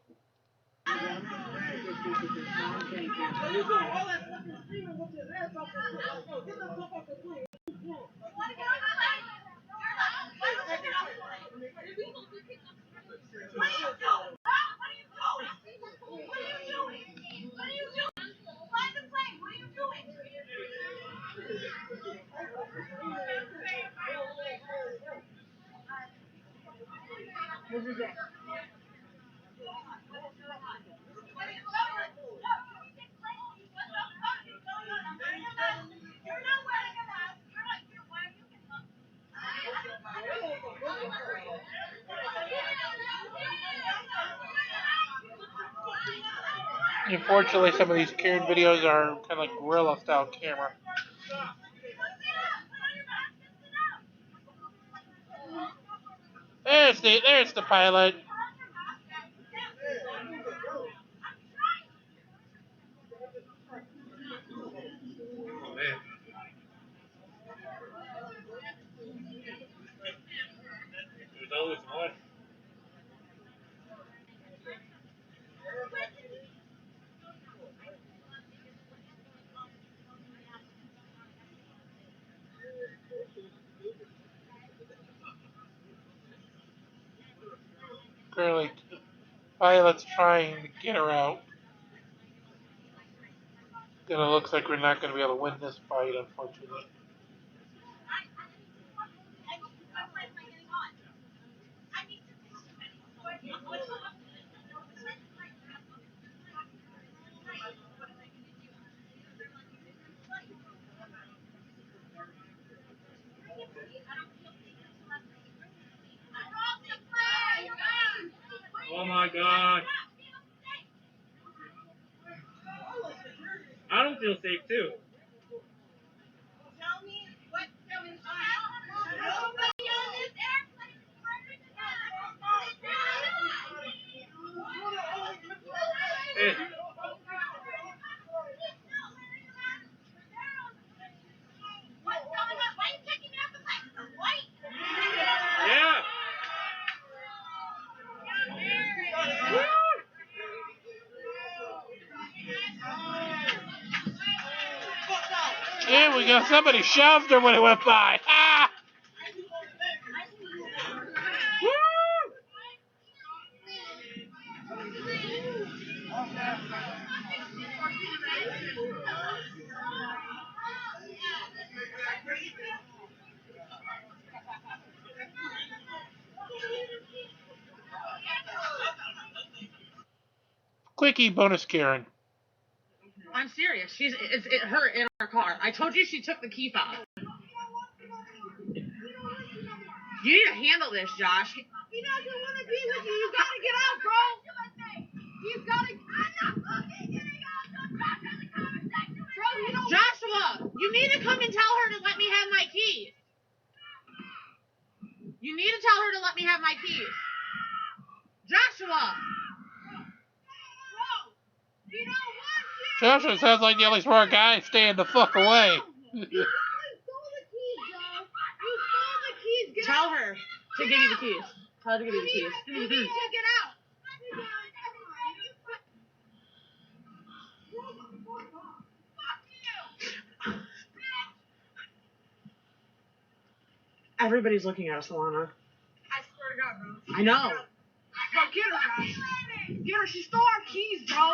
Unfortunately, some of these Karen videos are kind of like guerrilla style camera. There's the pilot. Alright, let's try and get her out. Then it looks like we're not going to be able to win this fight, unfortunately. Oh my god. I don't feel safe too. Hey. Yeah. Yeah, we got somebody shoved her when it went by. Ah! Quickie bonus Karen. I'm serious. It's her in our car. I told you she took the key fob. You need to handle this, Josh. He doesn't want to be with you. You gotta get out, bro. You gotta. I'm not fucking getting out. Don't talk to the conversation. Bro, you don't. Joshua, you need to come and tell her to let me have my keys. You need to tell her to let me have my keys. Joshua. Bro, you don't want to. Joshua sounds like the only smart guy staying the fuck away. Tell her to give you the keys. Tell her to give you the keys. Give me the keys. Get out. Everybody's looking at us, Alana. I swear to God, bro. I know. Bro, get her, guys. Get her. She stole our keys, bro.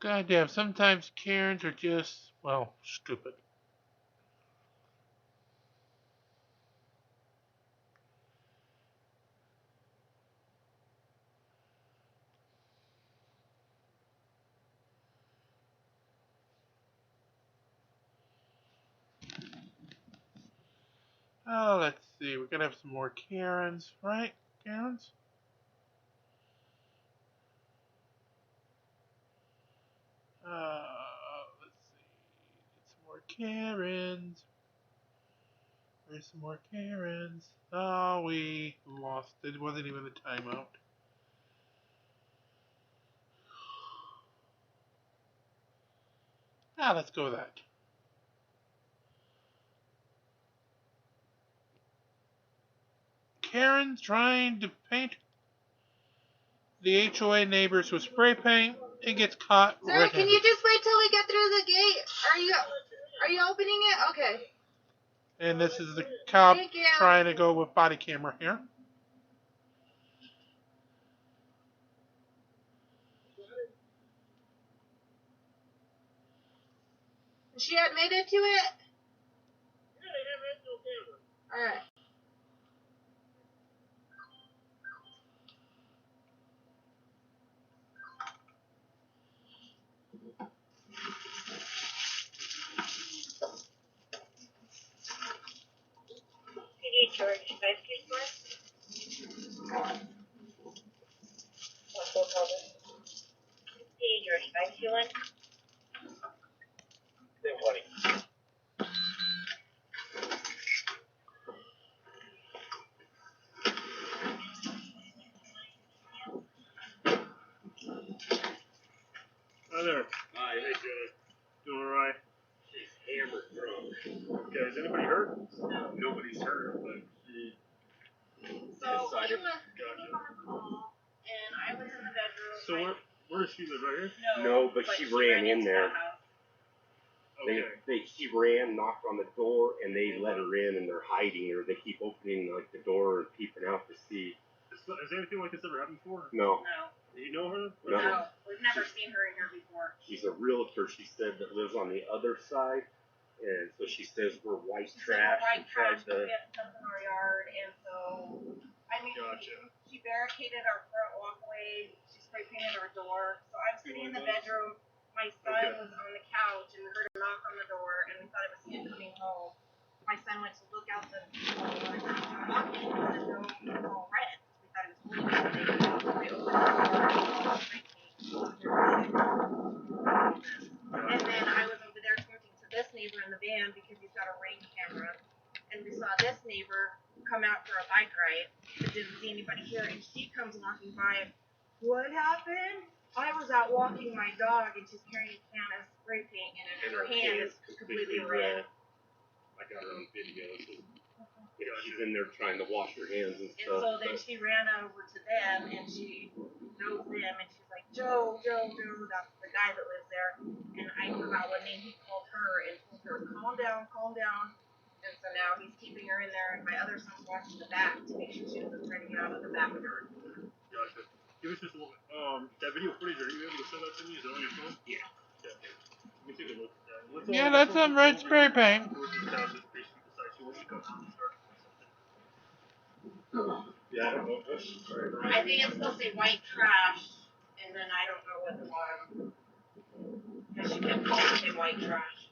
Goddamn, sometimes Karens are just, well, stupid. Oh, let's see. We're gonna have some more Karens, right? Karens? Let's see. Get some more Karens. Where's some more Karens? Oh, we lost it. It wasn't even a timeout. Ah, let's go with that. Karen trying to paint the HOA neighbors with spray paint and gets caught Sarah, red-handed. can you just wait till we get through the gate? Are you opening it? Okay. And this is the cop Thank you. trying to go with body camera here. She admitted to it? Alright. CD George 524. What's the problem? CD George 521. Hey, buddy. Hi there. Hi, hey, Joe. Doing alright? She's hammered drunk. Okay, is anybody hurt? No. Nobody's hurt, but she decided. Gotcha. And I was in the bedroom. So where does she live, right here? No, but she ran in there. She ran, knocked on the door, and they let her in, and they're hiding her. They keep opening like the door and peeping out to see. Has anything like this ever happened before? No. No. Do you know her? No. We've never seen her in here before. She's a realtor, she said, that lives on the other side, and so she says we're white trash. White trash, we have stuff in our yard, and so, I mean, she barricaded our front walkway, she spray painted our door, so I'm sitting in the bedroom, my son was on the couch and heard a knock on the door, and we thought it was him coming home. My son went to look out the door, and knocking, and there's no red. We thought it was holding something. We opened the door, and then I was over there talking to this neighbor in the van because he's got a Ring camera, and we saw this neighbor come out for a bike ride, but didn't see anybody here, and she comes walking by. What happened? I was out walking my dog, and she's carrying a can of spray paint, and her hand is completely red. I got her on video. She's in there trying to wash her hands and And stuff. so then she ran over to them, and she knows them, and she's like, Joe, that's the guy that lives there. And I forgot what name he called her, and told her, calm down. And so now he's keeping her in there, and my other son's watching the back to make sure she doesn't try to get out of the back door. Gotcha. Give us just a little that video footage, are you able to send that to me? Is it on your phone? Yeah. Let me take a look at that. Yeah, that's some red spray paint. Yeah, I don't know. I think it's supposed to say white trash, and then I don't know what the bottom. Because she kept calling it white trash.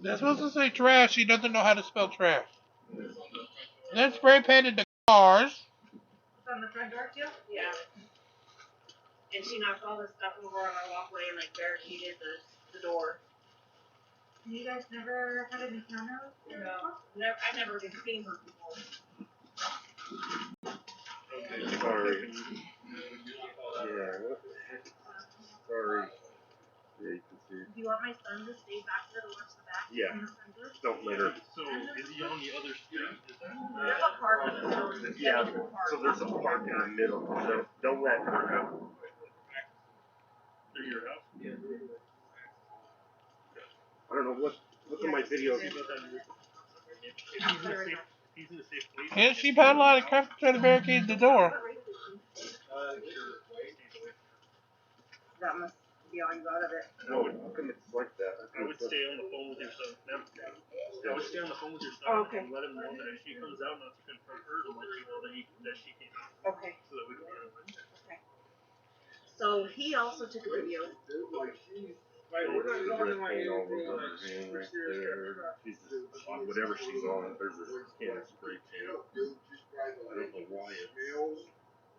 That's supposed to say trash. She doesn't know how to spell trash. Then spray painted the cars. On the front door too? Yeah. And she knocked all this stuff over on our walkway and like barricaded the door. You guys never had an encounter with her? No. I've never even seen her before. Okay, sorry. Yeah, what the heck? Sorry. Yeah, you can see. Do you want my son to stay back there to watch the back? Yeah. Don't let her. So, is he on the other street? There's a park in the middle. Yeah, so there's a park in the middle. So don't let her out. Through your house? Yeah. I don't know what's in my video. He's in a safe place. Yeah, she put a lot of crap to try to barricade the door. That must be all you got of it. No, how come it's like that? I would stay on the phone with your son. I would stay on the phone with your son and let him know that if she comes out, not to confront her, to let you know that she came out. Okay. So that we can run away. Okay. So he also took a video. Right, we're not going to paint all over her hand right there. Whatever she's on, there's a can of spray paint. I don't know why it's.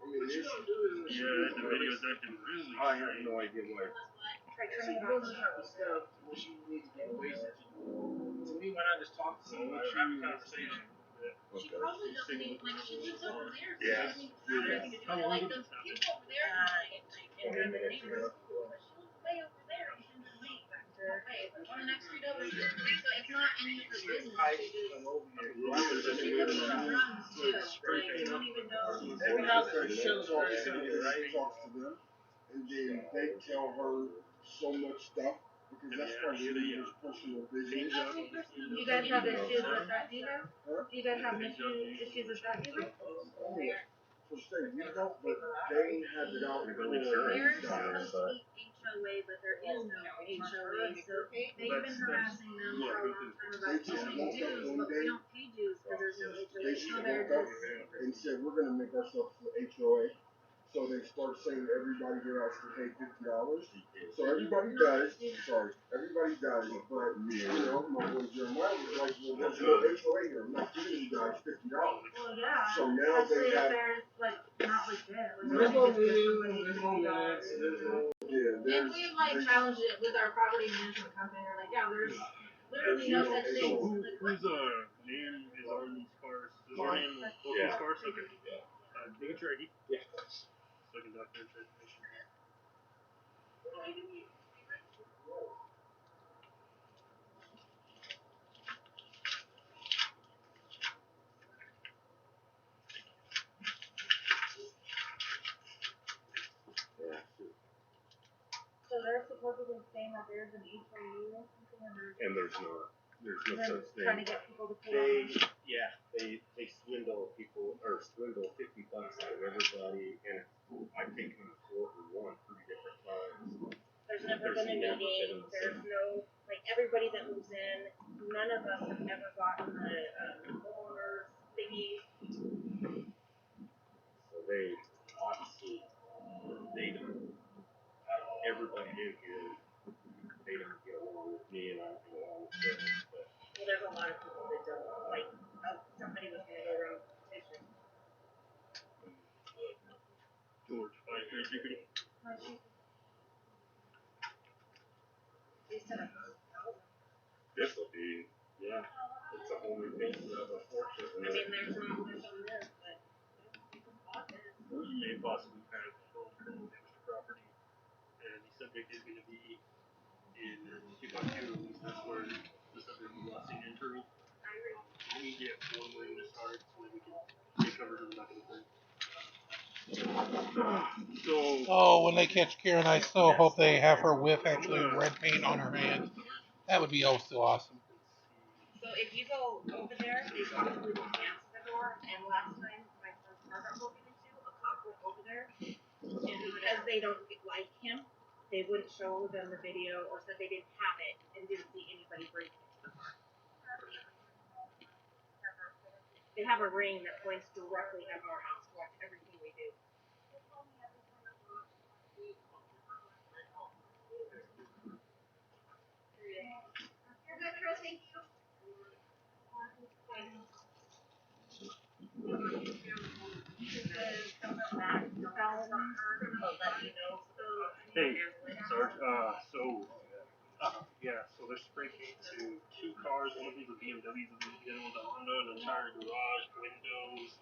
Yeah, the video's acting really. I have no idea why. So we went on this talk to someone, we were having a conversation. She probably doesn't even, like, she lives over there. So Yeah. she doesn't even know, like, those people over there, and the neighbors, but she lives way over there, and she's in Maine, back to her way, but on the next street over here. So it's not any of her business. She lives in the runs, too. They don't even know. Every house that shows all the right? Talks to them, and then they tell her so much stuff, because that's part of your personal business. Do you guys have issues with that either? Do you guys have issues with that either? For sure, you don't, but they have it out in the There's insurance. HOA, but there is no HOA, so they've been harassing them for a long time about paying dues, but we don't pay dues because there's no HOA. They So just they're woke up just. and said, we're gonna make ourselves an HOA. So they start saying everybody here has to pay $50. So everybody does, everybody does, but you know, my boy Jeremiah was like, well, there's no HOA here, I'm not giving you guys $50. Well, yeah. So now especially they have. if there's like not legit. There's no meetings, there's no minutes, there's no. Yeah, And we've like challenged it with our property management company. We're like, yeah, there's literally no such thing. Whose name is on these cars? Is our name on both these cars? Okay. Making sure ID. Yeah. So I can document your information. So they're supposedly saying that there's an HRU. And there's no such thing. Trying to get people to pay. They swindle people, or swindle $50 out of everybody, and I've taken them to court and won 3 different times. There's never been a meeting. There's no, like, everybody that moves in, none of us have ever gotten the homeowners thingy. So they obviously, they don't, out of everybody in here, they don't get along with me, and I don't get along with them. But Well, there's a lot of people that don't. Like, somebody was going to go around with a petition. George, 5350. They said This will be, yeah, it's a whole new piece of a fortune. I mean, there's not much on this, but people bought this. You may possibly pass control damage to property, and the subject is going to be in 2x2, at least that's where the subject was lost in injury. Let me get one ring to start so that we can get covered in the back of the thing. Oh, when they catch Karen, I so hope they have her with actually red paint on her hands. That would be oh so awesome. So if you go over there, they probably won't answer the door. And last time my son's car got broken into, a cop went over there, and because they don't like him, they wouldn't show them the video or said they didn't have it and didn't see anybody break into the car. They have a ring that points directly at our house to watch everything we do. You're good, Chris. Thank you. Hey, Sarge, so there's spray paint to 2 cars, one of them's a BMW, the other one's a Honda, an entire garage, windows,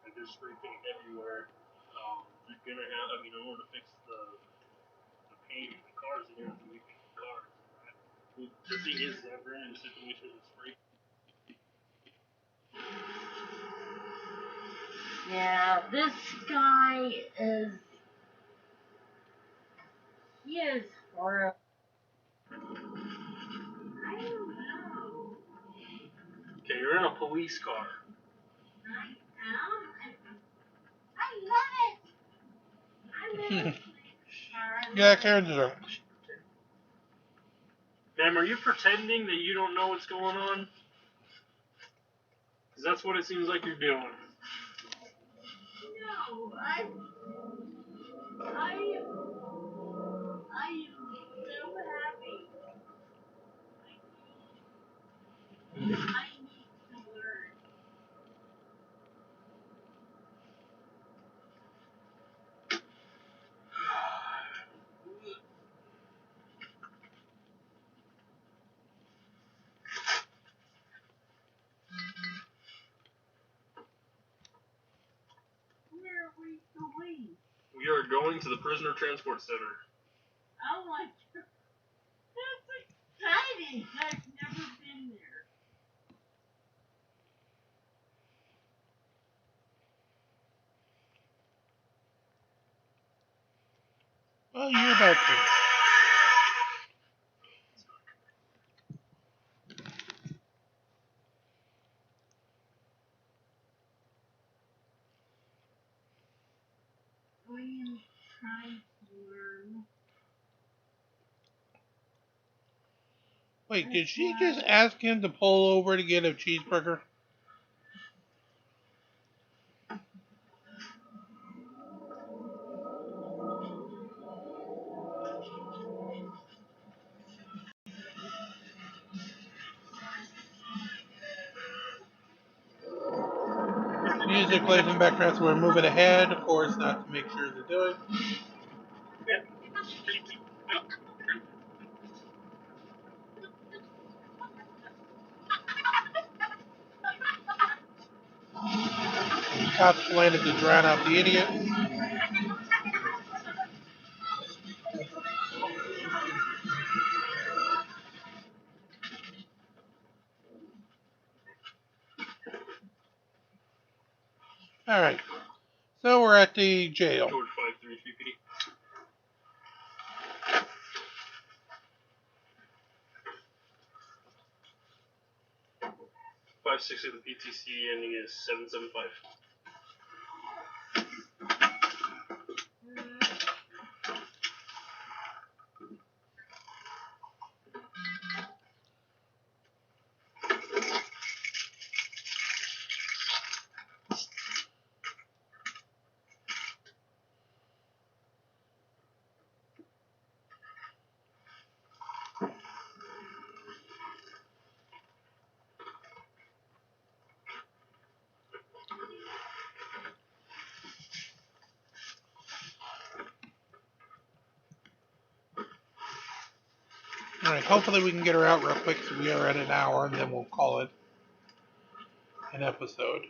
like there's spray paint everywhere. You're gonna have, in order to fix the paint of the cars, you're gonna have to repaint the cars. Right? The thing is, I've run into situations with spray. Yeah, this guy is. He is horrible. I don't know. Okay, you're in a police car. I am. I love it. I love it. Yeah, Karen's there. Ma'am, are you pretending that you don't know what's going on? Because that's what it seems like you're doing. No, I am so happy. I need to learn. Where are we going? We are going to the prisoner transport center. Oh my god. That's exciting. I've never been there. Well, you're about to. I am trying to learn. Wait, did she just ask him to pull over to get a cheeseburger? Music plays in the background, so we're moving ahead, of course, not to make sure to do it. Cops landed to drown out the idiot. Alright, so we're at the jail. George 533PD. last 6 of the PTC ending is 775. Alright, hopefully we can get her out real quick so we are at an hour and then we'll call it an episode.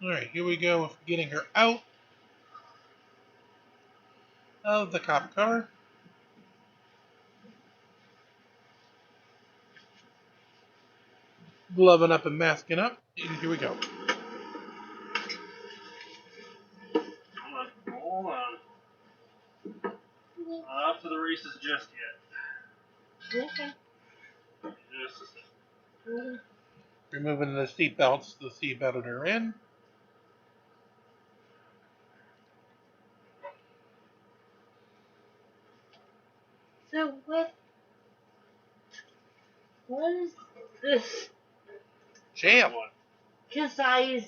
Alright, here we go with getting her out of the cop car. Gloving up and masking up. And here we go. Hold on. Not off to the races just yet. Okay. Just a second. Removing the seat belts. The seat belted her in. So what is this? Jam. Because I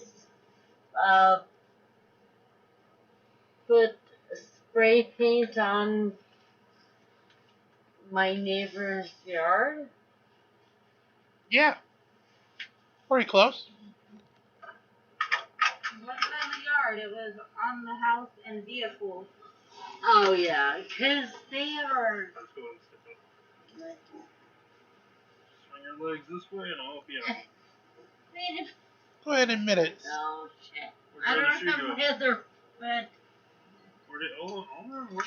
put spray paint on my neighbor's yard. Yeah. Pretty close. It wasn't on the yard, it was on the house and vehicles. Oh yeah, because they are... Let's go and step up. Swing your legs this way and I'll help you out. Go ahead and admit it. Oh shit. I don't remember but...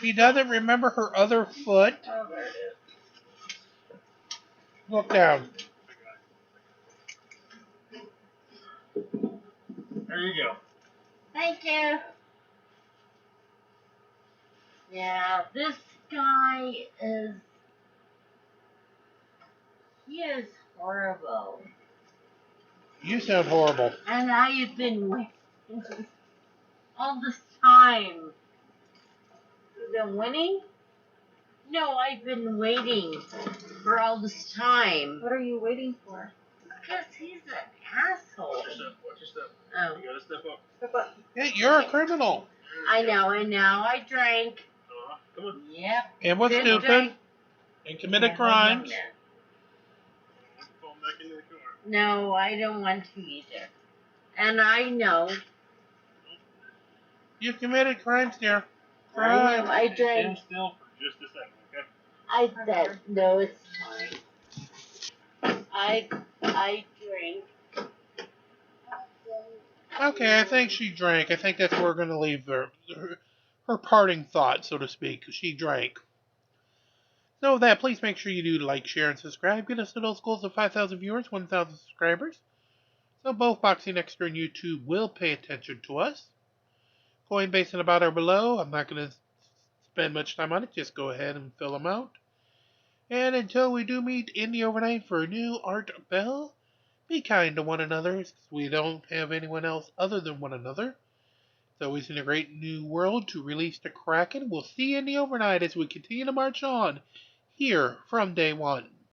She doesn't remember her other foot. Oh, there it is. Look down. There you go. Thank you. Yeah, this guy is... He is horrible. You sound horrible. And I've been waiting all this time. You've been winning? No, I've been waiting for all this time. What are you waiting for? Because he's an asshole. Watch your step. Watch your step. Oh. You gotta step up. Step up. Yeah, you're a criminal. I know. I drank. Come on. Yep. And was Didn't stupid. drink. And committed Yeah, crimes. Fall back into the car. No, I don't want to either. And I know. You committed crimes, dear. I know. I Stand drank. still for just a second, okay? I said no. It's fine. I drank. Okay, I think she drank. I think that's where we're going to leave her parting thought, so to speak. She drank. So with that, please make sure you do like, share, and subscribe. Get us to those goals of 5,000 viewers, 1,000 subscribers. So both Boxing Extra and YouTube will pay attention to us. CoinBase and Ibotta are below. I'm not going to spend much time on it. Just go ahead and fill them out. And until we do meet in the overnight for a new Art Bell, be kind to one another, because we don't have anyone else other than one another. It's always in a great new world to release the Kraken. We'll see you in the overnight as we continue to march on here from day one.